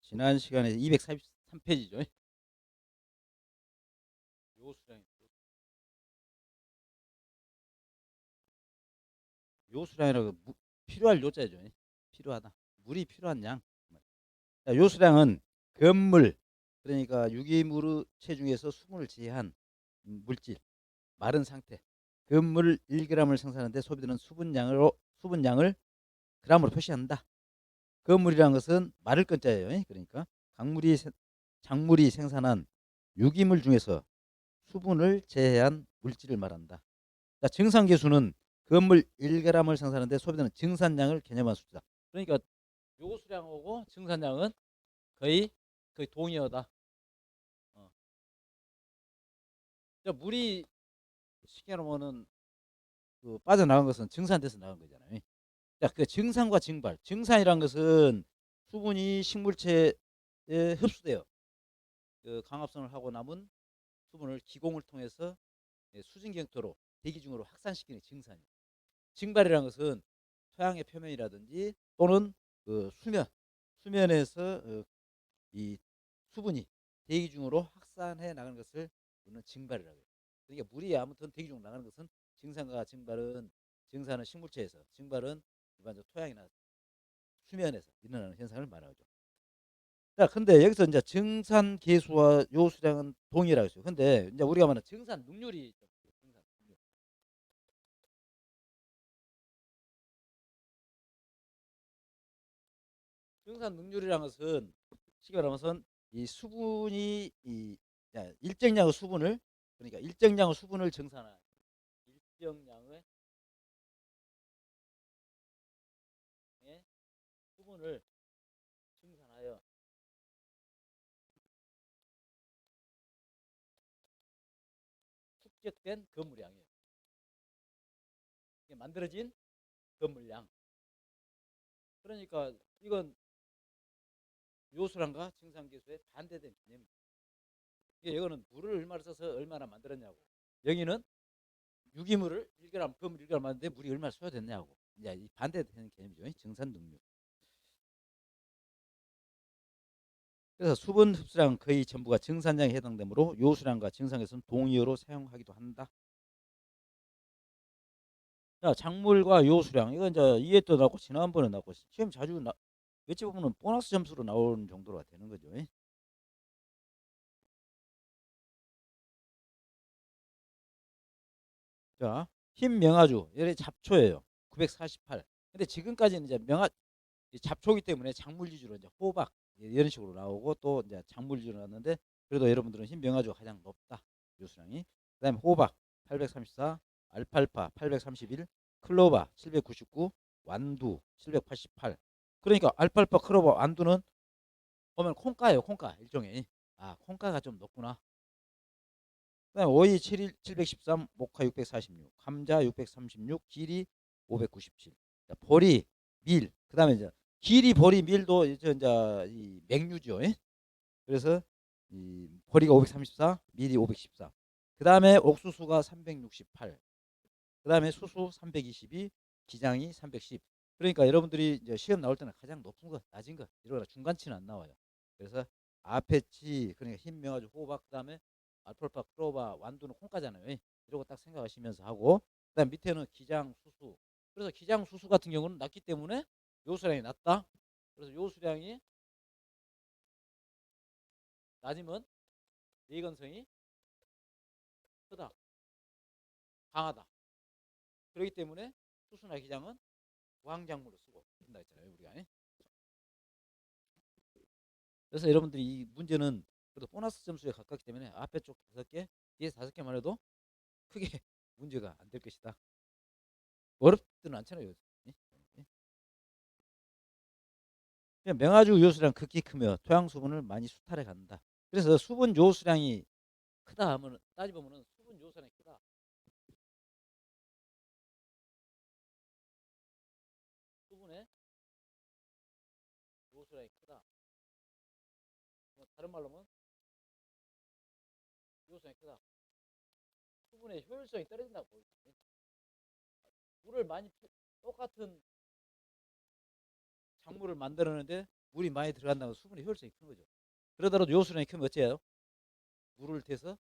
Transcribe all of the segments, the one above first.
지난 시간에 243페이지죠. 요수량. 요수량이라고 필요할 요자죠. 필요하다. 물이 필요한 양. 자, 요수량은 건물, 그러니까 유기물 체중에서 수분을 제한 물질, 마른 상태. 건물 1g을 생산하는데 소비되는 수분량을 g으로 표시한다. 건물이라는 것은 마를 건자예요. 그러니까 작물이 생산한 유기물 중에서 수분을 제한 물질을 말한다. 자, 증산계수는 건물 1g을 생산하는데 소비되는 증산량을 개념한 수치다. 그러니까 요수량하고 증산량은 거의 동의어다. 물이 쉽게 말하면은 그 빠져나간 것은 증산돼서 나간 거잖아요. 자, 그 증산과 증발. 증산이란 것은 수분이 식물체에 흡수돼요. 그 강합성을 하고 남은 수분을 기공을 통해서 수증경토로 대기 중으로 확산시키는 증산이에요. 증발이라는 것은 토양의 표면이라든지 또는 그 수면에서 이 수분이 대기 중으로 확산해 나가는 것을 우리는 증발이라고 해요. 그러니까 물이 아무튼 대기 중으로 나가는 것은 증산과 증발은, 증산은 식물체에서, 증발은 일반적으로 토양이나 수면에서 일어나는 현상을 말하죠. 자, 근데 여기서 이제 증산 계수와 요수량은 동일하고 있어요. 근데 이제 우리가 말하는 증산 능률이 있죠. 증산 능률이라는 것은 쉽게 말하면 이 수분이 일정량의 수분을, 그러니까 일정량의 수분을 증산한 일정량의 수분을 증산하여 축적된 건물량이에요. 이게 만들어진 건물량. 그러니까 이건 요수량과 증산계수의 반대된 개념입니다. 이거는 물을 얼마나 써서 얼마나 만들었냐고, 여기는 유기물을 1g, 건물 1g 만드는데 물이 얼마나 소요됐냐고, 이제 이 반대되는 개념이죠. 증산 능률. 그래서 수분 흡수량 거의 전부가 증산량에 해당되므로 요수량과 증산계수는 동의어로 사용하기도 한다. 자, 작물과 요수량, 이건 이제 이해 또 나고 지난번에 나고 시험 자주 어찌 보면 보너스 점수로 나오는 정도가 되는 거죠. 자, 흰 명아주, 얘네 잡초예요. 948. 근데 지금까지는 이제 잡초기 때문에 작물 위주로 이제 호박 이런 식으로 나오고 또 이제 작물 위주로 나왔는데, 그래도 여러분들은 흰 명아주가 가장 높다. 요수량이. 그다음에 호박 834, 알팔파 831, 클로바 799, 완두 788. 그러니까 알팔파, 클로바, 완두는 보면 콩가예요. 콩가 일종의. 아, 콩가가 좀 높구나. 그다음에 오이 713, 모카 646, 감자 636, 기리 597. 자, 보리, 밀. 그다음에 이제 기리, 보리, 밀도 이제 이 맹류죠. 그래서 이 보리가 534, 밀이 514. 그다음에 옥수수가 368. 그다음에 수수 322, 기장이 310. 그러니까 여러분들이 이제 시험 나올 때는 가장 높은 거, 낮은 거, 이러나 중간치는 안 나와요. 그래서 아페치, 그러니까 흰 명아주, 호박, 그다음에 알폴파, 크로바, 완두는 콩가잖아요. 이러고 딱 생각하시면서 하고, 그다음 밑에는 기장, 수수. 그래서 기장, 수수 같은 경우는 낮기 때문에 요수량이 낮다. 그래서 요수량이 낮으면 내건성이 크다, 강하다. 그렇기 때문에 수수나 기장은 무항작물로 쓰고 된다 했잖아요, 우리가. 그래서 여러분들이 이 문제는 그래도 보너스 점수에 가깝기 때문에 앞에 쪽 5개, 뒤에 5개만 해도 크게 문제가 안 될 것이다. 어렵지는 않잖아요. 명아주 요수량 극히 크며 토양 수분을 많이 수탈해 간다. 그래서 수분 요수량이 크다 하면, 따지보면 수분 요수량이 크다. 수분의 요수량이 크다. 다른 말로 하면 요수량이 크다. 수분의 효율성이 떨어진다고. 물을 많이 똑같은 작물을 만들었는데 물이 많이 들어간다면 수분의 효율성이 큰 거죠. 그러더라도 요수량이 크면 어째요? 물을 대서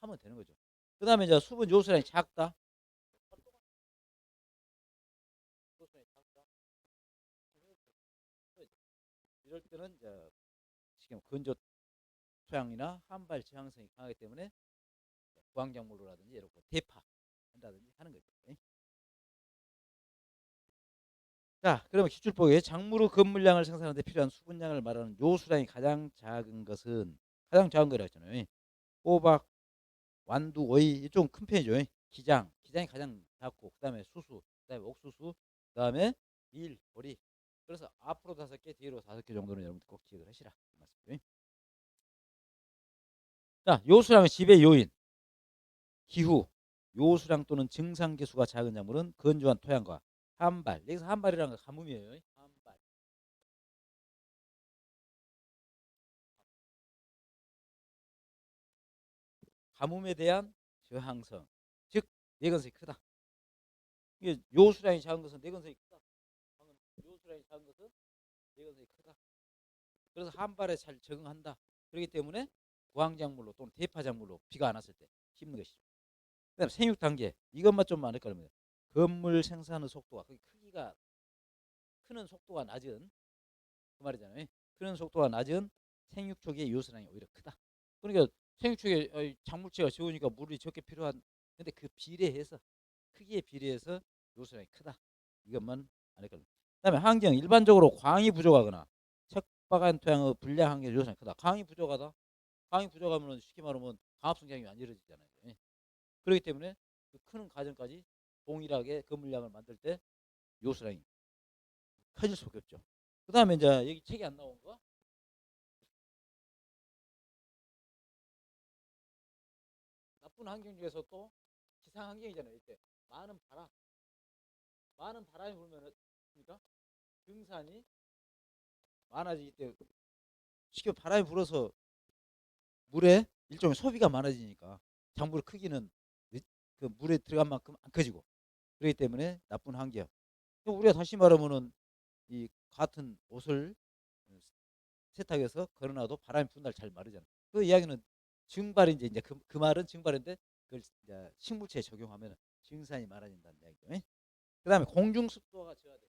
하면 되는 거죠. 그 다음에 이제 수분 요수량이 작다. 이럴 때는 이제 지금 건조 토양이나 한발 저항성이 강하기 때문에 구황작물로라든지 이렇게 대파한다든지 하는 거죠. 자, 그러면 기출보기에 작물의 건물량을 생산하는 데 필요한 수분량을 말하는 요수량이 가장 작은 것은 가장 작은 거라고 했잖아요. 호박, 완두, 오이 이쪽은 큰 편이죠. 기장이 가장 작고 그다음에 수수, 그다음에 옥수수, 그다음에 밀, 보리. 그래서 앞으로 5개, 뒤로 5개 정도는 여러분들 꼭 기억을 하시라. 자, 요수량의 지배 요인, 기후, 요수량 또는 증상계수가 작은 작물은 건조한 토양과 한발. 여기서 한발이라는 건 가뭄이에요. 한발. 가뭄에 대한 저항성, 즉 내건성이 크다. 이게 요수량이 작은 것은 내건성이 크다. 요수량이 작은 것은 내건성이 크다. 그래서 한발에 잘 적응한다. 그렇기 때문에 구황작물로 또는 대파작물로 비가 안 왔을 때 심는 것이죠. 그다음 생육 단계 이것만 좀 많을 겁니다. 건물 생산의 속도가 크기가 크는 속도가 낮은 그 말이잖아요. 크는 속도가 낮은 생육 초기의 요수량이 오히려 크다. 그러니까 생육 초기에 작물체가 적으니까 물이 적게 필요한 근데 그 비례해서 크기에 비례해서 요수량이 크다. 이것만 알 겁니다. 그다음에 환경 일반적으로 광이 부족하거나 척박한 토양의 불량 환경 요소가 크다. 광이 부족하다. 광이 부족하면 쉽게 말하면 강압성 작용이 안 이루어지잖아요. 그렇기 때문에 그 크는 과정까지 동일하게 건물량을 만들 때 요소량이 커질 수밖에 없죠. 그다음에 이제 여기 책이 안 나온 거 나쁜 환경 중에서 또 기상 환경이잖아요. 이때 많은 바람이 불면 그러니까 등산이 많아지기 때문에 쉽게 바람이 불어서 물에 일종의 소비가 많아지니까 작물 크기는 그 물에 들어간 만큼 안 커지고 그렇기 때문에 나쁜 환경. 우리가 다시 말하면은 이 같은 옷을 세탁해서 걸어놔도 바람이 부는 날 잘 마르잖아. 그 이야기는 증발인지 이제 그 말은 증발인데 그걸 이제 식물체에 적용하면 증산이 많아진다는 이야기죠. 그다음에 공중 습도가 저하돼.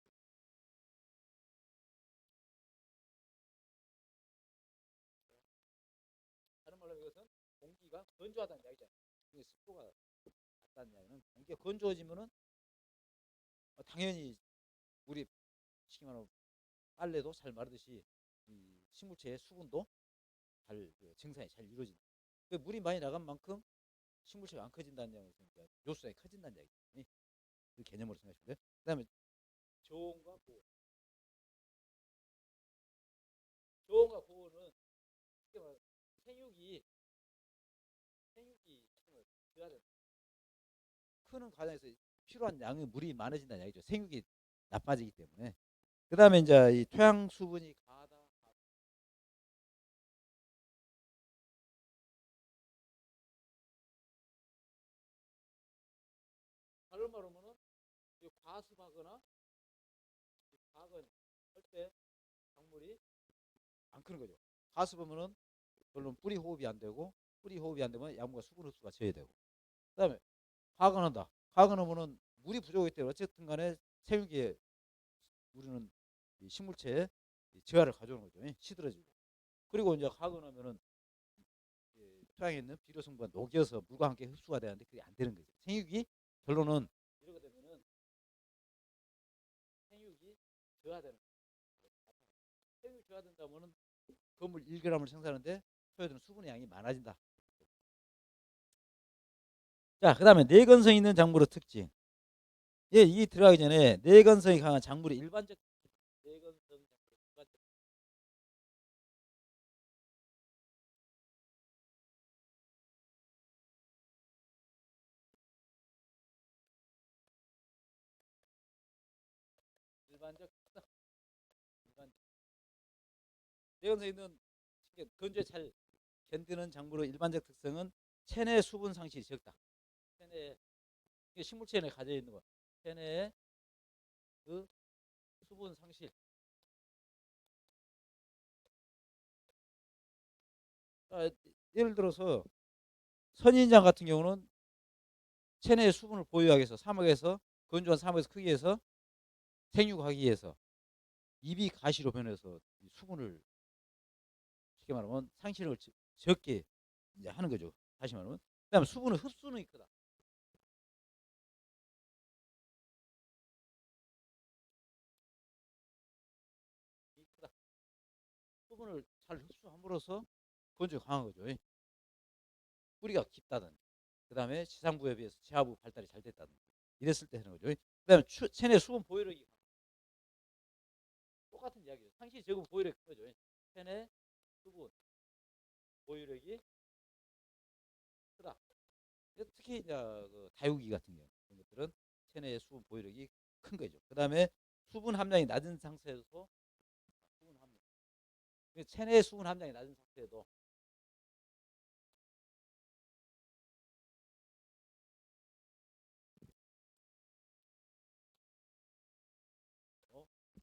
다른 말로 이것은 공기가 건조하다는 이야기잖아. 습도가 낮다는 이야기는 공기가 건조해지면은 당연히 우리 쉽게 말하면 빨래도 잘 마르듯이 이 식물체의 수분도 잘 증산이 잘 이루어진다. 그 물이 많이 나간 만큼 식물체가 안 커진다는 얘기니까 요수량이 커진다는 얘기죠. 그 개념으로 생각하시면 돼요. 그다음에 저온과 고온. 저온과 고온은 생육이 크는 과정에서 필요한 양의 물이 많아진다는 얘기죠. 생육이 나빠지기 때문에. 그다음에 이제 이 토양 수분이 가다. 다른 말로 하면은 과습하거나 과건 할때 작물이 안 크는 거죠. 과습하면은 물론 뿌리 호흡이 안 되고 뿌리 호흡이 안 되면 약물과 수분 흡수가 저해되고 그다음에 과건한다. 과건하면은 물이 부족하기 때문에 어쨌든 간에 생육에 우리는 이 식물체에 저하를 가져오는 거죠. 시들어지고 그리고 이제 과건하면은 토양에 있는 비료 성분과 녹여서 물과 함께 흡수가 되는데 그게 안 되는 거죠. 생육이 결론은 이렇게 되면은 생육이 저하되는 거죠. 생육이 저하된다면은 건물 1g을 생산하는데 소요되는 수분의 양이 많아진다. 자, 그다음에 내건성 있는 작물의 특징. 예, 이 들어가기 전에 내건성이 강한 작물의 일반적 내건성 일반적 일반적 내건성 있는 건조에 잘 견디는 작물의 일반적 특성은 체내 수분 상실이 적다. 체내 식물체에 가져 있는 거. 체내의 그 수분 상실 아, 예를 들어서 선인장 같은 경우는 체내의 수분을 보유하기 위해서 사막에서 건조한 사막에서 크기에서 생육하기 위해서 입이 가시로 변해서 수분을 쉽게 말하면 상실을 적게 이제 하는 거죠. 다시 말하면. 그다음에 수분의 흡수는 크다. 크다. 수분을 잘 흡수함으로써 건조가 강한 거죠. 뿌리가 깊다든. 그다음에 지상부에 비해서 지하부 발달이 잘 됐다든. 이랬을 때 하는 거죠. 그다음에 체내 수분 보유력이 똑같은 이야기예요. 상시 적은 보유력이 큰 거죠. 체내 수분 보유력이 크다. 특히 이제 그 다육이 같은 경우 이런 것들은 체내의 수분 보유력이 큰 거죠. 그다음에 수분 함량이 낮은 상태에서 수분 함량, 체내의 수분 함량이 낮은 상태에도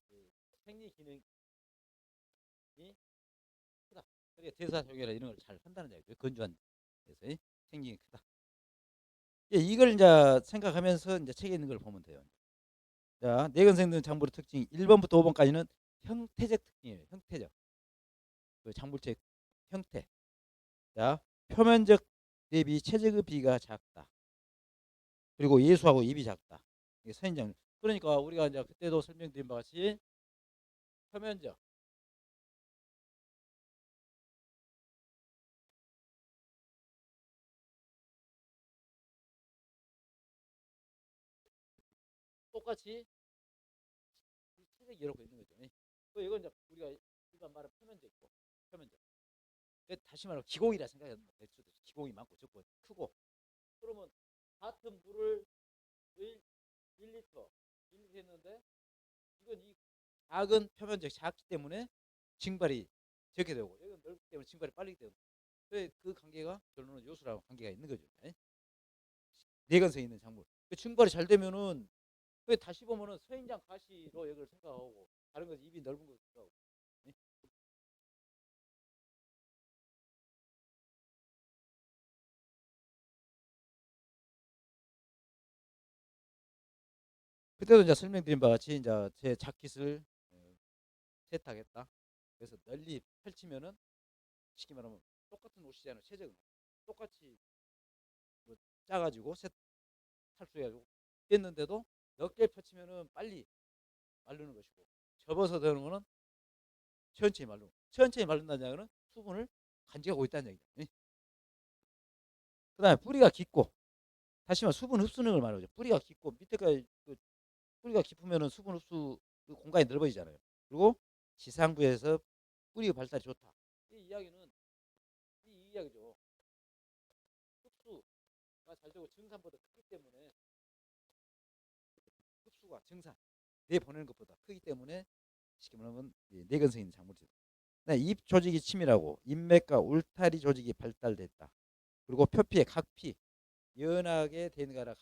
그 생리 기능이 크다. 그러니까 대사적이라 이런 걸 잘 한다는 얘기죠. 건조한 데서 생리가 크다. 이걸 이제 생각하면서 이제 책에 있는 걸 보면 돼요. 자, 내건생분 작물의 특징 1번부터 5번까지는 형태적 특징이에요. 형태적. 그 작물체 형태. 자, 표면적 대비 체적의 비가 작다. 그리고 예수하고 입이 작다. 이게 선인장. 그러니까 우리가 이제 그때도 설명드린 바와 같이 표면적, 똑같이 체적이 여러 개 있는 거죠. 그 이건 이제 우리가 일반 말은 표면적 있고 표면적. 다시 말하면 기공이라 생각하면 될 수도 있어. 기공이 많고 적고 크고. 그러면 같은 물을 1리터 했는데 이건 이 작은 표면적 작기 때문에 증발이 적게 되고 이건 넓기 때문에 증발이 빨리 되고 그 관계가 결론은 요수라고 관계가 있는 거죠. 내건성 있는 작물. 그 증발이 잘 되면은 다시 보면은 서인장 가시로 여기를 생각하고 다른 건 입이 넓은 거 생각하고. 그때도 이제 설명드린 바와 같이 이제 제 자켓을 세탁했다. 그래서 널리 펼치면은 쉽게 말하면 똑같은 옷이잖아요. 체적은 똑같이 뭐 짜가지고 탈수해가지고 됐는데도 넓게 펼치면은 빨리 마르는 것이고 접어서 되는 거는 천천히 마르고 천천히 마른다는 얘기는 수분을 간직하고 있다는 얘기죠. 그다음에 뿌리가 깊고 다시 말해 수분 흡수능을 말하죠. 뿌리가 깊고 밑에까지 뿌리가 깊으면은 수분 흡수 공간이 넓어지잖아요. 그리고 지상부에서 뿌리 발달이 좋다. 이 이야기는 이 이야기죠. 흡수가 잘 되고 증산보다 크기 때문에 흡수가 증산 내보내는 것보다 크기 때문에 쉽게 말하면 내건성 있는 작물이죠. 입 조직이 치밀하고 인맥과 울타리 조직이 발달됐다. 그리고 표피에 각피 연하게 되는 거라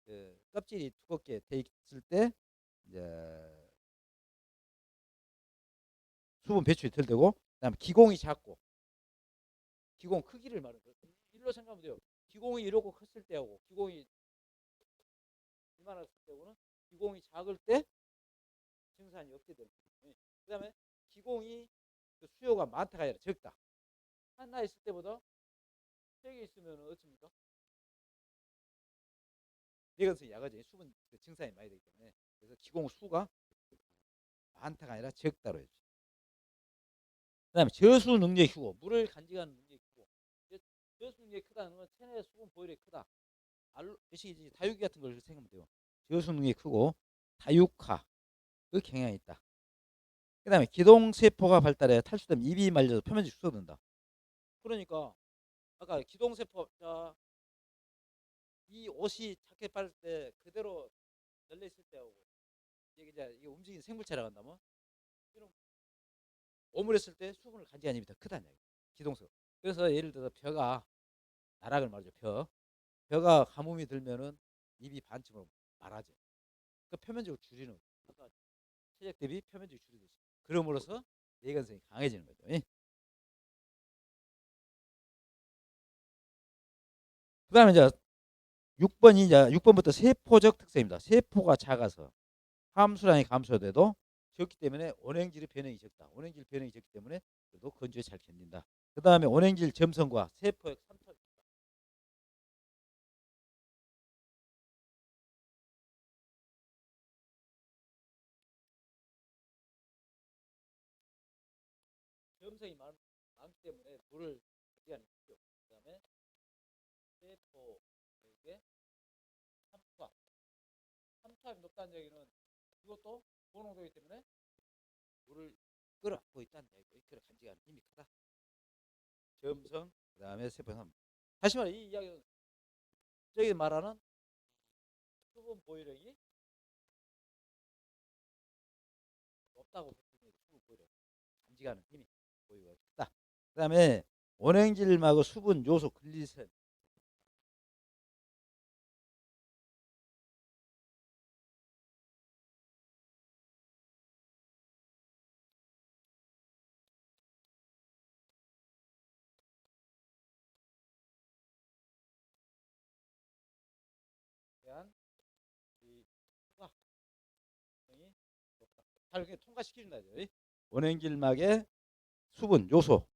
그 껍질이 두껍게 돼 있을 때 이제 수분 배출이 덜 되고 그다음에 기공이 작고 기공 크기를 말하는 거예요. 일로 생각하면 돼요. 기공이 이러고 컸을 때하고 기공이 이만했을 때하고는 기공이 작을 때 생산이 없게 되는 거예요. 그다음에 기공이 그 수요가 많다가 아니라 적다. 하나 있을 때보다 세 개 있으면 어떻습니까? 내건성이 약하죠. 수분 그 증산이 많이 되기 때문에 그래서 기공 수가 많다가 아니라 적다로 해죠. 그다음에 저수 능력이 크고 물을 간직하는 능력이 크고 저수 능력이 크다는 건 체내 수분 보유력이 크다. 다육이 같은 걸 생각하면 돼요. 저수 능력이 크고 다육화 그 경향이 있다. 그다음에 기동세포가 발달해 탈수되면 입이 말려서 표면이 축소된다. 그러니까 아까 기동세포 이 옷이 자켓 빨을 때 그대로 열려 있을 때하고 이게 움직이는 생물체라고 한다면 이런 오므렸을 때 수분을 간직하는 힘이 더 크다는 얘기예요. 기동성. 그래서 예를 들어서 벼가 나락을 말이죠. 벼가 가뭄이 들면은 입이 반쯤으로 말아져. 그 표면적으로 줄이는 아까 체적 대비 표면적으로 줄이듯이 그럼으로써 내건성이 강해지는 거죠. 그다음에 이제 6번이 이제 6번부터 세포적 특성입니다. 세포가 작아서 함수량이 감소돼도 적기 때문에 원행질의 변형이 적다. 원행질 변형이 적기 때문에 그래도 건조에 잘 견딘다. 그 다음에 원행질 점성과 세포의 삼투압. 점성이 많기 때문에 물을 기한이 있죠. 그 다음에 세포에게 삼투압. 삼투압이 높다는 얘기는 이것도 고농도이기 때문에 물을 끌어안고 있다는 얘기고, 끌어 간직하는 힘이 크다. 점성, 그 다음에 세포 삼. 다시 말해 이 이야기는 저기 말하는 수분 보유력이 높다고 수분 보유력, 간직하는 힘이 보유가 크다. 그 다음에 원행질막의 수분 요소 글리세린. 대한 이 투과성이 높다. 잘 통과시켜준다. 원행질막의 수분 요소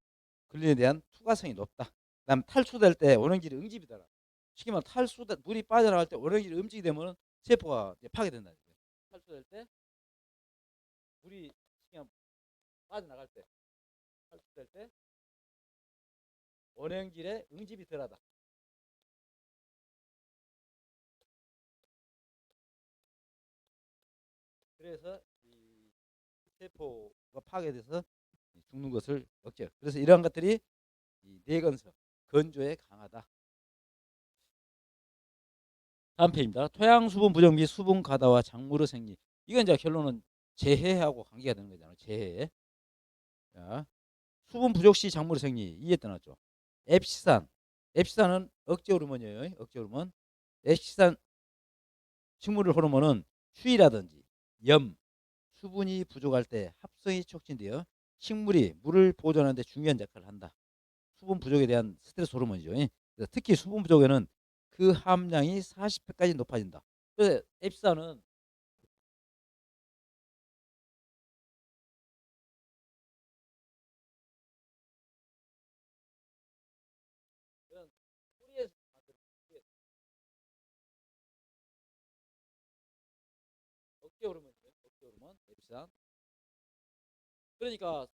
글린에 대한 투과성이 높다. 그다음 탈수될 때 원행질이 응집이더라. 쉽게 말하면 물이 빠져나갈 때 원행질이 응집이 되면 세포가 파괴된다. 탈수될 때 물이 그냥 빠져나갈 때, 탈수될 때 원행질의 응집이 덜하다. 그래서 이 세포가 파괴돼서 죽는 것을 억제. 그래서 이러한 것들이 이 내건성 건조에 강하다. 다음 페이지입니다. 토양 수분 부족 및 수분 가다와 작물의 생리. 이건 이제 결론은 재해하고 관계가 되는 거잖아요. 재해. 자, 수분 부족 시 작물의 생리 이에 떠났죠. 앱시산. 앱시산은 억제 호르몬이에요. 억제 호르몬. 앱시산 식물 호르몬은 추위라든지 염, 수분이 부족할 때 합성이 촉진되어 식물이 물을 보존하는 데 중요한 역할을 한다. 수분 부족에 대한 스트레스 호르몬이죠. 특히 수분 부족에는 그 함량이 40배까지 높아진다. 그래서 앱시산은 뿌리에서 만드는 억제 호르몬이죠. 억제 호르몬 앱시산. 그러니까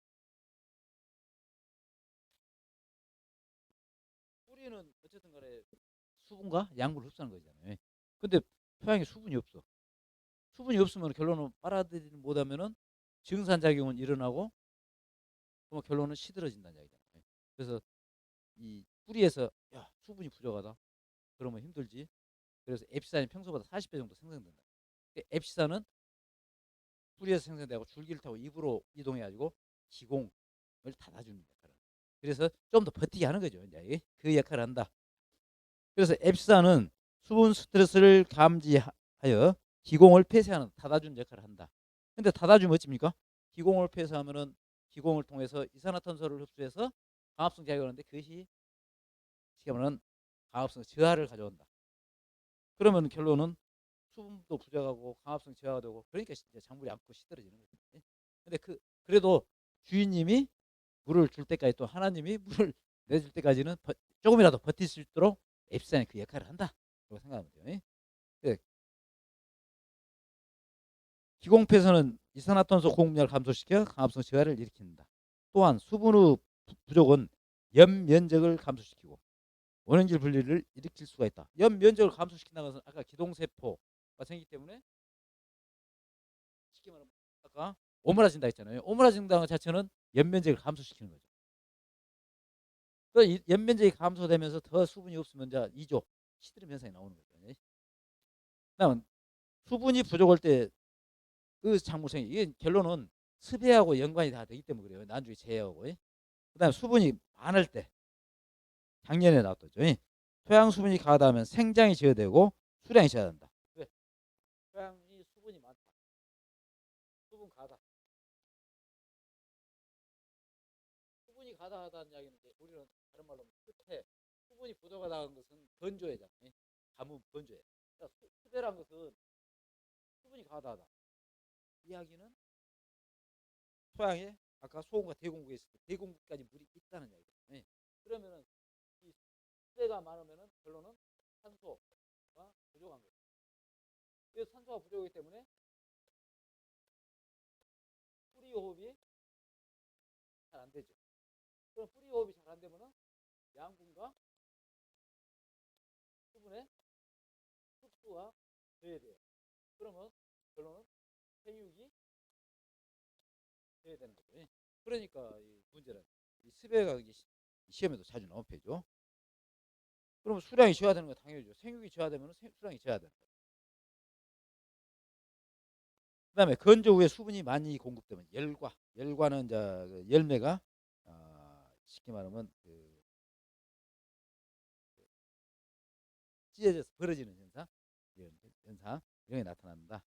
뿌리는 어쨌든 간에 수분과 양분을 흡수하는 거잖아요. 근데 토양에 수분이 없어. 수분이 없으면 결론은 빨아들이지 못하면은 증산작용은 일어나고 그러면 결론은 시들어진다는 이야기잖아요. 그래서 이 뿌리에서 야 수분이 부족하다. 그러면 힘들지. 그래서 앱시산이 평소보다 40배 정도 생성된다. 앱시산은 뿌리에서 생성되고 줄기를 타고 입으로 이동해가지고 기공을 닫아주는 역할을. 그래서 좀 더 버티게 하는 거죠. 이제 그 역할을 한다. 그래서 앱시산은 수분 스트레스를 감지하여 기공을 폐쇄하는 닫아주는 역할을 한다. 근데 닫아주면 어찌입니까? 기공을 폐쇄하면은 기공을 통해서 이산화탄소를 흡수해서 광합성 작용을 하는데 그것이 쉽게 말하면 광합성 저하를 가져온다. 그러면 결론은 수분도 부족하고 광합성 저하가 되고 그러니까 이제 작물이 안고 시들어지는 거죠. 근데 그래도 주인님이 물을 줄 때까지 또 하나님이 물을 내줄 때까지는 조금이라도 버틸 수 있도록 앱시산이 그 역할을 한다. 라고 생각하면 돼요. 네. 기공폐선은 이산화탄소 공급량을 감소시켜 강합성 저하를 일으킨다. 또한 수분의 부족은 염 면적을 감소시키고 원행질 분리를 일으킬 수가 있다. 염 면적을 감소시킨다는 것은 아까 기동세포가 생기기 때문에 쉽게 말하면 아까 오므라진다 했잖아요. 오므라진다는 것 자체는 염 면적을 감소시키는 거죠. 그 염면적이 감소되면서 더 수분이 없으면 이제 2조 시드름 현상이 나오는 거죠. 그다음 수분이 부족할 때 그 작물성이 이게 결론은 습해하고 연관이 다 되기 때문에 그래요. 나중에 재해하고. 그다음 수분이 많을 때 작년에 나왔죠. 토양 수분이 가다하면 생장이 제어되고 수량이 제한된다. 왜? 토양이 수분이 많다. 수분 가다. 수분이 가다하다는 이야기는 우리는 다른 말로 습해 수분이 부족하다는 것은 건조해잖아요. 가뭄 건조해. 그러니까 수배란 것은 수분이 과다하다. 이야기는 토양에 아까 소금과 대공구에 있을 때 대공구까지 물이 있다는 이야기죠. 네. 그러면은 이 수배가 많으면은 결론은 산소가 부족한 거예요. 그래서 산소가 부족하기 때문에 뿌리 호흡이 잘 안 되죠. 그럼 뿌리 호흡이 잘 안 되면은 양분과 수분의 흡수가 돼야 돼요. 그러면 결론은 생육이 돼야 되는 거죠. 그러니까 이 문제는 이 수배가 시험에도 자주 나온 패죠. 그러면 수량이 져야 되는 거 당연히죠. 생육이 져야 되면 수량이 져야 되는 거예요. 그다음에 건조 후에 수분이 많이 공급되면 열과는 이제 그 열매가 쉽게 말하면 찢어져서 벌어지는 현상 이런 게 나타납니다.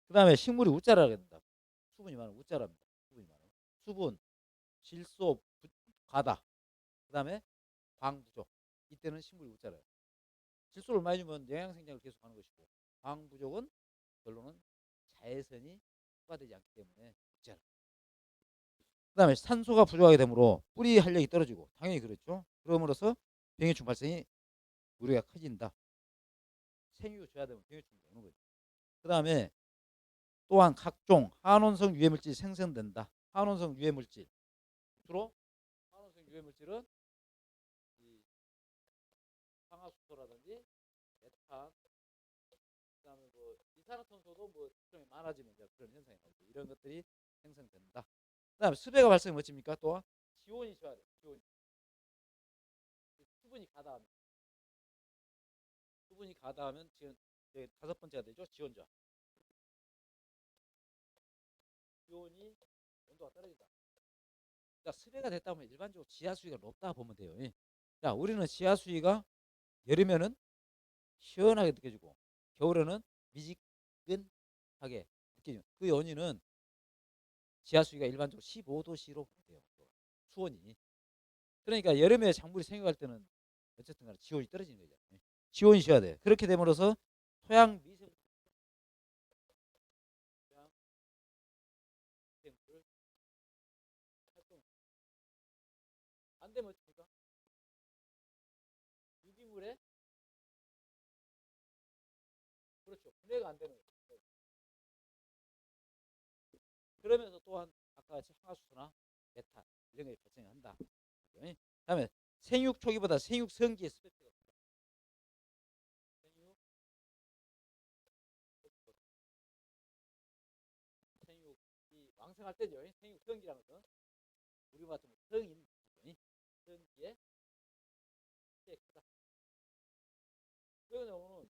그다음에 식물이 웃자라게 된다. 수분이 많으면 웃자랍니다. 수분이 많으면 수분, 질소, 과다. 그다음에 광 부족. 이때는 식물이 웃자라요. 질소를 많이 주면 영양 생장을 계속하는 것이고 광 부족은 결론은 자외선이 투과되지 않기 때문에 웃자라. 그다음에 산소가 부족하게 되므로 뿌리 활력이 떨어지고 당연히 그렇죠. 그럼으로써 병해충 발생이 우려가 커진다. 생유 줘야 되면 병해충이 오는 거죠. 그다음에 또한 각종 한온성 유해물질이 생성된다. 한온성 유해물질 주로 한온성 유해물질은 이 황화수소라든지 메탄, 그다음에 뭐 이산화탄소도 뭐 수정이 많아지면 이제 그런 현상이 나오죠. 이런 것들이 생성된다. 그다음에 수배가 발생하면 어찌입니까? 또 지온이 져야 돼. 지온. 수분이 가다하면 지금 다섯 번째가 되죠. 지온자. 기온이 온도가 떨어진다. 그러니까 수배가 됐다 보면 일반적으로 지하 수위가 높다 보면 돼요. 자, 우리는 지하 수위가 여름에는 시원하게 느껴지고 겨울에는 미지근하게 느껴지는 그 원인은 지하 수위가 일반적으로 15도씨로 돼요. 수온이. 그러니까 여름에 작물이 생육할 때는 어쨌든 간에 지온이 떨어지는 거죠. 지온이 쉬어야 돼. 그렇게 됨으로써 토양 미생물을 활동 안 되면 어떻습니까? 유기물에 그렇죠. 분해가 안 되는 거죠. 그러면서 또한 아까 같이 항화수소나 메탄 이런 게 발생한다. 다음에 생육 초기보다 생육 성기의 스펙트가 생육이 왕성할 때죠. 생육 성기라는 것은 우리 같은 성인 성기의 스펙트다. 그러면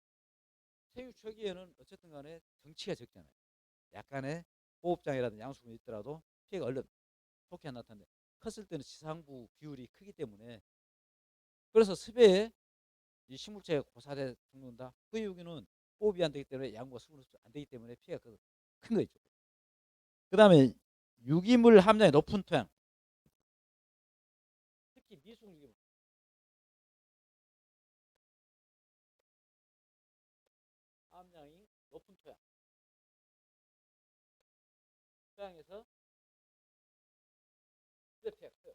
생육 초기에는 어쨌든 간에 덩치가 적잖아요. 약간의 호흡장애라든지 양수분이 있더라도 피해가 얼른 좋게 나타나는데 컸을 때는 지상부 비율이 크기 때문에 그래서 습에 이 식물체가 고사돼 죽는다. 그 이유는 호흡이 안 되기 때문에 양과 수분이 안 되기 때문에 피해가 큰 거죠. 그 다음에 유기물 함량이 높은 토양, 특히 미숙 유기물 함량이 높은 토양에서 피해가 커요.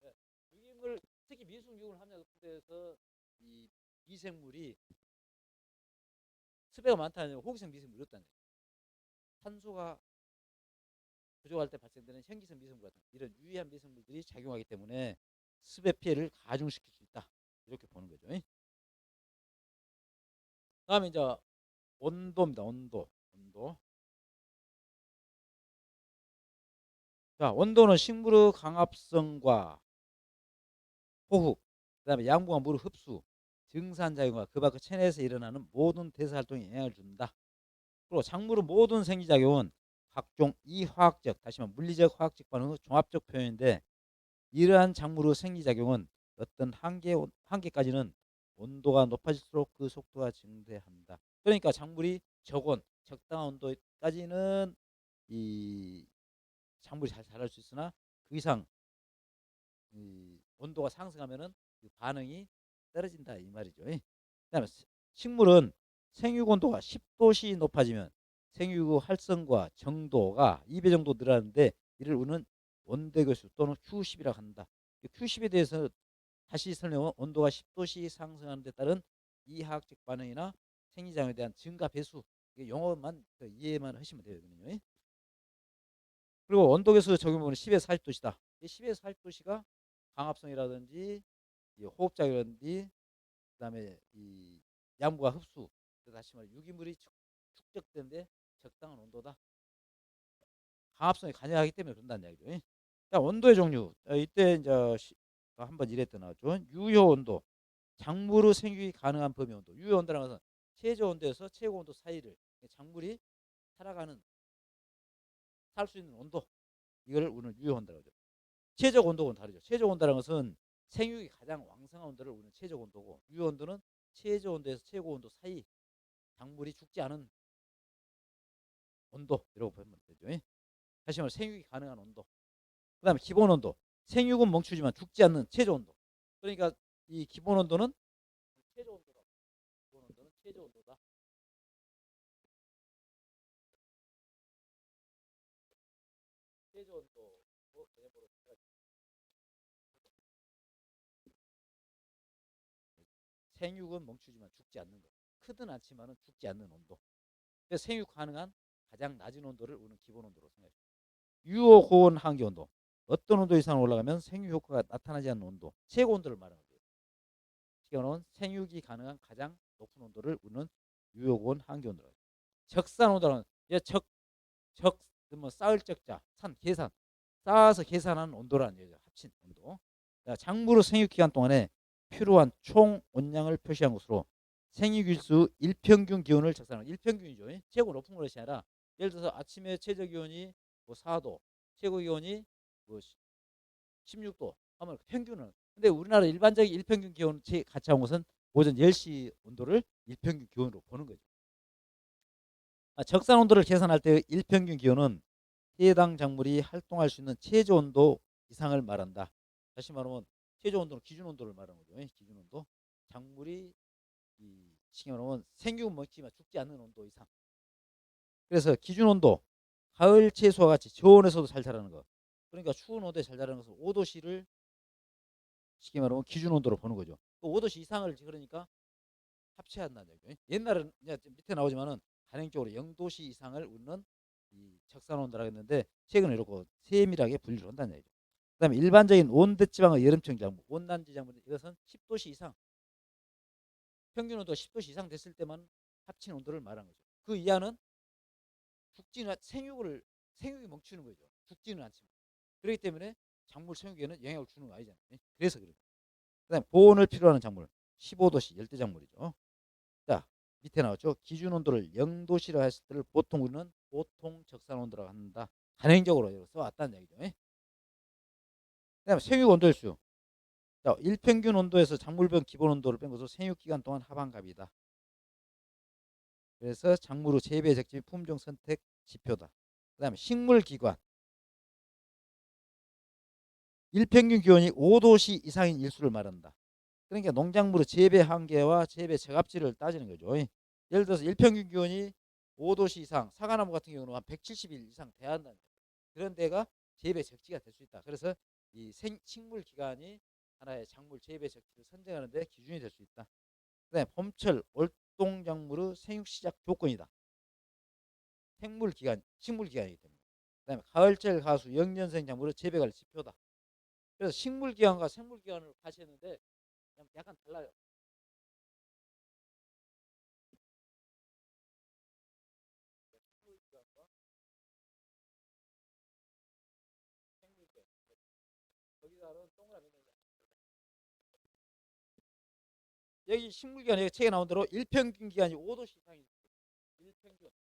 네. 유기물 특히 미숙 유기물 함량이 높은 데에서 이 미생물이 습배가 많다는 호기성 미생물이 없다는 거예요. 산소가 부족할 때 발생되는 현기성 미생물 같은 이런 유해한 미생물들이 작용하기 때문에 습의 피해를 가중시킬 수 있다. 이렇게 보는 거죠. 다음에 이제 온도입니다. 온도. 자, 온도는 식물의 강압성과 호흡, 그다음에 양분과 물의 흡수, 증산작용과 그 밖의 체내에서 일어나는 모든 대사활동에 영향을 준다. 그리고 작물의 모든 생리작용은 각종 이화학적, 다시 말해 물리적, 화학적 반응의 종합적 표현인데 이러한 작물의 생리작용은 어떤 한계까지는 온도가 높아질수록 그 속도가 증대한다. 그러니까 작물이 적당한 온도까지는 이 작물이 잘 자랄 수 있으나 그 이상 이 온도가 상승하면은 그 반응이 떨어진다 이 말이죠. 그다음에 식물은 생육 온도가 10도씨 높아지면 생육 후 활성과 정도가 2배 정도 늘어나는데 이를 우리는 온대교수 또는 Q10이라고 한다. Q10에 대해서 다시 설명은 온도가 10도씨 상승하는 데 따른 이하학적 반응이나 생리장에 대한 증가 배수, 용어만 이해만 하시면 되거든요. 그리고 온도계수 적용부는 10에서 40도씨다. 이 10에서 40도씨가 광합성이라든지 호흡작용이라든지 그다음에 이 양분과 흡수, 다시 말해 유기물이 축적되는데 적당한 온도다. 광합성이 간여하기 때문에 그런다는 얘기죠. 자, 온도의 종류. 이때 이제 한번 이랬던 나왔죠. 유효 온도. 작물의 생육이 가능한 범위 온도. 유효 온도라는 것은 최저 온도에서 최고 온도 사이를 작물이 살아가는 살 수 있는 온도. 이걸 우리는 유효 온도라고 하죠. 최적 온도는 다르죠. 최적 온도라는 것은 생육이 가장 왕성한 온도를 우리는 최적 온도고 유효 온도는 최저 온도에서 최고 온도 사이 작물이 죽지 않은 온도 이라고 보면 되죠. 다시 말해 생육이 가능한 온도. 그다음에 기본 온도. 생육은 멈추지만 죽지 않는 최저 온도. 그러니까 이 기본 온도는 최저 온도다. 기본 온도는 최저 온도다. 최저 온도 개념으로 생육은 멈추지만 죽지 않는 것. 크든 않지만은 죽지 않는 온도. 그래서 생육 가능한 가장 낮은 온도를 우리는 기본 온도로 생각합니다. 유효 고온 한기 온도. 어떤 온도 이상 올라가면 생육 효과가 나타나지 않는 온도, 최고 온도를 말하는 거예요. 쉽게 말하면 생육이 가능한 가장 높은 온도를 우리는 유효 고온 한기 온도로 합니다. 적산 온도는 뭐 쌓을 적자, 산 계산, 쌓아서 계산하는 온도라는 얘기죠. 합친 온도. 작물의 생육 기간 동안에 필요한 총 온량을 표시한 것으로 생육일수 일평균 기온을 적산하는 일평균이죠. 최고 높은 것이 아니라 예를 들어서 아침에 최저 기온이 뭐 4도, 최고 기온이 뭐 16도 하면 평균은. 근데 우리나라 일반적인 일평균 기온 같이 한 것은 오전 10시 온도를 일평균 기온으로 보는 거죠. 적산 온도를 계산할 때 일평균 기온은 해당 작물이 활동할 수 있는 최저 온도 이상을 말한다. 다시 말하면 최저 온도는 기준 온도를 말하는 거죠. 기준 온도. 작물이 쉽게 말하면 생육은 먹지만 죽지 않는 온도 이상. 그래서 기준 온도, 가을 채소와 같이 저온에서도 잘 자라는 것. 그러니까 추운 온도에 잘 자라는 것은 5도씨를 쉽게 말하면 기준 온도로 보는 거죠. 5도씨 이상을 그러니까 합체한다는 얘기죠. 옛날은 이제 밑에 나오지만은 단행적으로 0도씨 이상을 우리는 이 적산 온도라고 했는데 최근에 이렇게 세밀하게 분류를 한다는 얘기죠. 그다음에 일반적인 온대지방의 여름철 작물, 온난지 작물 이것은 10도씨 이상, 평균 온도 10도씨 이상 됐을 때만 합친 온도를 말하는 거죠. 그 이하는 죽지는 생육이 멈추는 거죠. 죽지는 않지만. 그렇기 때문에 작물 생육에는 영향을 주는 거 아니잖아요. 그래서 그래요. 그다음에 보온을 필요로 하는 작물 15도씨 열대 작물이죠. 자, 밑에 나왔죠. 기준 온도를 0도씨라 했을 때를 보통 우리는 보통 적산 온도라고 한다. 간행적으로 써왔다는 얘기죠. 그다음에 생육 온도일수. 자, 일평균 온도에서 작물별 기본 온도를 뺀 것으로 생육 기간 동안 하반값이다. 그래서 작물의 재배 적집 품종 선택 지표다. 그다음에 식물 기관. 일평균 기온이 5도씨 이상인 일수를 말한다. 그러니까 농작물의 재배 한계와 재배 적합지를 따지는 거죠. 예를 들어서 일평균 기온이 5도씨 이상, 사과나무 같은 경우는 한 170일 이상 돼야 한다는 거예요. 그런 데가 재배 적지가 될 수 있다. 그래서 이 식물 기간이 하나의 작물 재배 적지를 선정하는 데 기준이 될 수 있다. 그다음에 봄철 월동 작물의 생육 시작 조건이다. 식물 기간이기 때문에. 그다음에 가을철 가수 영년생 작물의 재배갈 지표다. 그래서 식물 기간과 생물 기간을 같이 했는데 약간 달라요. 식물 기간과 생물 기간. 거기다는 동그라미 여기 식물 기간 여기 책에 나온 대로 일평균 기간이 5도씨 이상이 일평균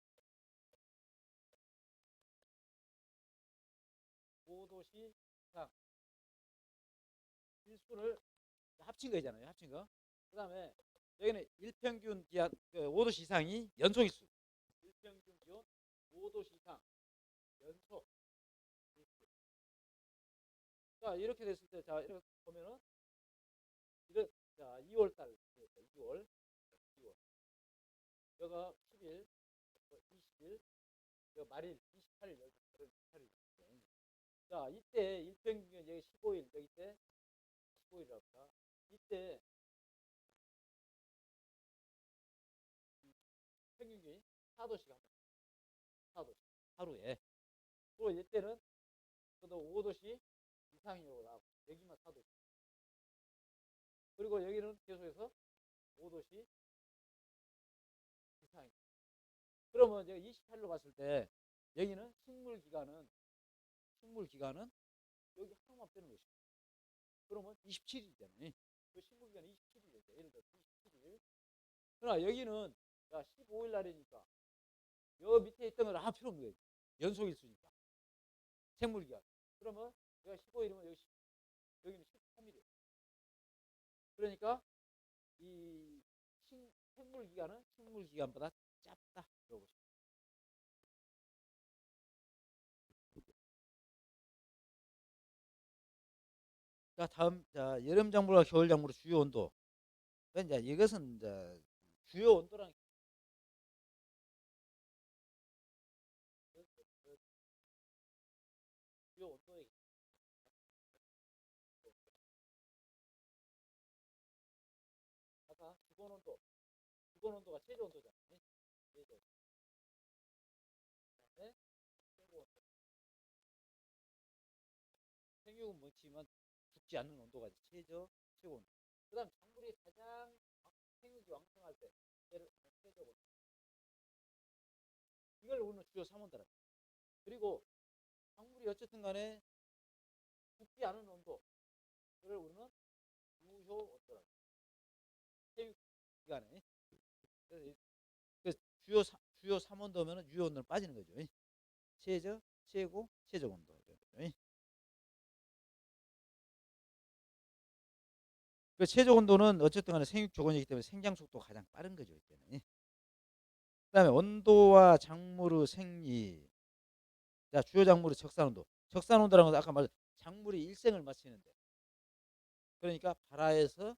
5도씨 이상 일수를 합친 거잖아요. 합친 거. 그다음에 여기는 일평균 기한 5도씨 이상이 연속일수. 일평균 기온 5도씨 이상 연속 자, 이렇게 됐을 때, 자, 이렇게 보면은, 자, 2월 달, 2월, 여가 10일, 20일, 여 말일 28일, 28일. 자, 이때 일평균 여기 15일, 여기 때 15일이랍니다. 이때 평균이 4도씩 합니다. 4도씩 하루에. 그리고 이때는 그래도 5도씩 이상이라고 나오고 여기만 4도씩. 그리고 여기는 계속해서 5도씩 이상이. 그러면 제가 28일로 봤을 때 여기는 식물 기간은 여기 하루만 빼는 것이고. 그러면 27일이잖아요. 그 식물 기간은 27일이죠. 예를 들어 27일. 그러나 여기는 야 15일 날이니까 여 밑에 있던 걸 다 필요 없는 거예요. 연속일수니까. 생물기간. 그러면 내가 15일이면 여기는 13일이에요. 그러니까 이 생물기간은 식물기간보다 짧다. 이러고 싶어요. 자, 다음, 자, 여름 작물과 겨울 작물의 주요 온도. 그러니까 이제 이것은 이제 주요 온도랑 주요 온도에 아까 기본 온도가 최저 온도잖아요. 최저. 그다음에 최고 온도. 생육은 먹지만 죽지 않는 온도가 최저, 최고 온도. 그다음 작물이 가장 생육이 왕성할 때 최저 온도. 이걸 우리는 주요 3온도라. 그리고 작물이 어쨌든 간에 죽지 않은 온도를 우리는 유효 온도라고. 생육 기간에. 그래서 주요 3온도면 유효 온도는 빠지는 거죠. 최저, 최고, 최저 온도. 그 최저 온도는 어쨌든 간에 생육 조건이기 때문에 생장 속도가 가장 빠른 거죠. 이때는. 그다음에 온도와 작물의 생리. 자, 주요 작물의 적산 온도. 적산 온도라는 건 아까 말 작물이 일생을 마치는데. 그러니까 발화에서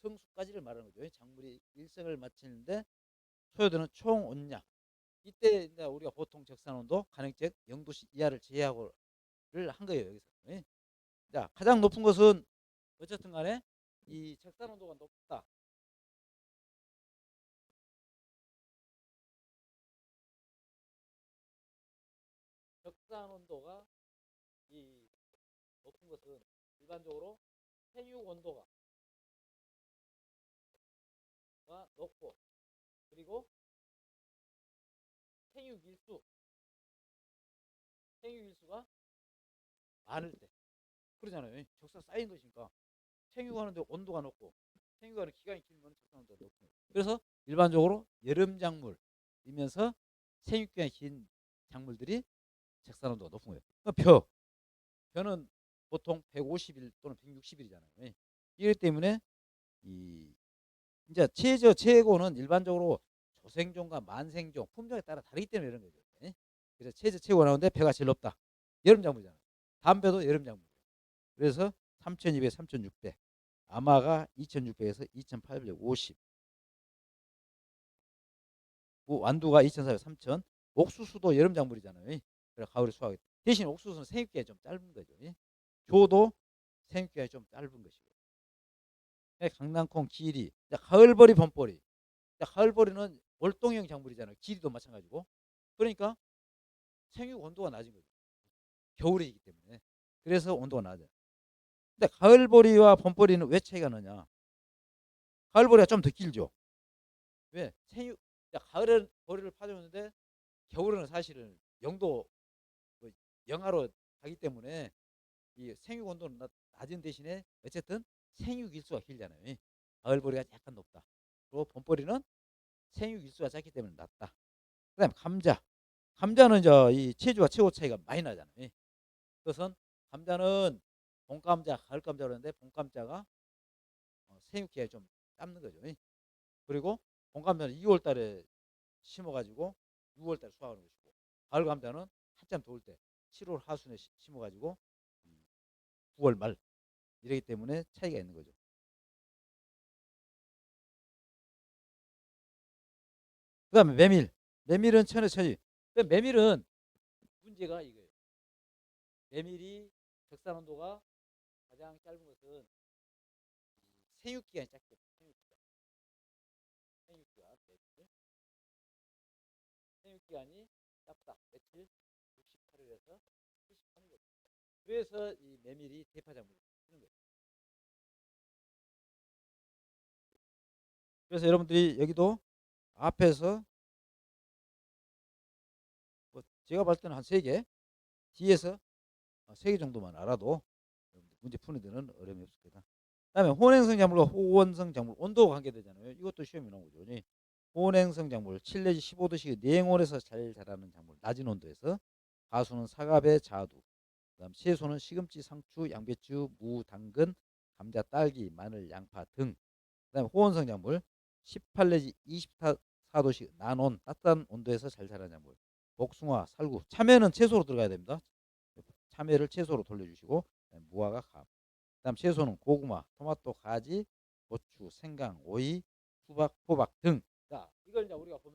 성수까지를 말하는 거죠. 작물이 일생을 마치는데 소요되는 총 온량. 이때 이제 우리가 보통 적산 온도 간헐적 0도 이하를 제하고를 한 거예요. 여기서. 자, 가장 높은 것은 어쨌든 간에 이 적산 온도가 높다. 적산 온도가 이 높은 것은 일반적으로 생육 온도가 높고 그리고 생육일수가 많을 때 그러잖아요. 적산 쌓인 것이니까 생육하는데 온도가 높고 생육하는 기간이 길면 적산 온도가 높고 그래서 일반적으로 여름 작물이면서 생육기간이 긴 작물들이 적산 온도가 높은 거예요. 벼는 보통 150일 또는 160일이잖아요. 이기 때문에 이 이제 최고는 일반적으로 조생종과 만생종 품종에 따라 다르기 때문에 이런 거죠. 그래서 최고 나오는데 벼가 제일 높다. 여름 작물이잖아요. 담배도 여름 작물. 그래서 3,200, 3,600. 아마가 2,600에서 2,850. 완두가 2,400, 3,000. 옥수수도 여름 작물이잖아요. 그래 가을에 수확. 대신 옥수수는 생육기간이 좀 짧은 거죠. 조도 생육기간이 좀 짧은 것이고. 강낭콩, 기리, 가을보리, 봄보리. 가을보리는 월동형 작물이잖아요. 기리도 마찬가지고. 그러니까 생육 온도가 낮은 거죠. 겨울이기 때문에. 그래서 온도가 낮아요. 근데 가을보리와 봄보리는 왜 차이가 나냐? 가을보리가 좀 더 길죠. 왜? 가을에 보리를 파줬는데 겨울에는 사실은 영도 영하로 가기 때문에 이 생육 온도는 낮은 대신에 어쨌든 생육 일수가 길잖아요. 가을보리가 약간 높다. 그리고 봄보리는 생육 일수가 작기 때문에 낮다. 그다음 감자는 이 체주와 최고 차이가 많이 나잖아요. 그것은 감자는 봄감자, 가을감자 그러는데 봄감자가 생육기간이 좀 짧는 거죠. 그리고 봄감자는 2월 달에 심어가지고 6월 달에 수확하는 것이고 가을감자는 한참 더울 때 7월 하순에 심어가지고 9월 말 이러기 때문에 차이가 있는 거죠. 그다음에 메밀은 천에 천이. 메밀은 문제가 이거예요. 메밀이 적산 온도가 가장 짧은 것은 생육 기간이 짧거든요. 생육 기간이 짧다. 며칠? 68일에서 73일. 그래서 이 메밀이 대파 작물을 쓰는 거예요. 그래서 여러분들이 여기도 앞에서 뭐 제가 봤을 때는 한 3개, 뒤에서 3개 정도만 알아도 문제 푸는 데는 어려움이 없습니다. 그다음에 혼행성 작물과 호원성 작물 온도가 관계되잖아요. 이것도 시험에 나온 거죠. 혼행성 작물 7 내지 15도씨 냉온에서 잘 자라는 작물, 낮은 온도에서. 가수는 사과배, 자두. 그다음 채소는 시금치, 상추, 양배추, 무, 당근, 감자, 딸기, 마늘, 양파 등. 그다음에 호원성 작물 18 내지 24도씨 난온 따뜻한 온도에서 잘 자라는 작물. 복숭아, 살구, 참외는 채소로 들어가야 됩니다. 참외를 채소로 돌려주시고, 무화과, 감. 그다음 채소는 고구마, 토마토, 가지, 고추, 생강, 오이, 수박, 호박 등. 자, 이걸 이제 우리가 보면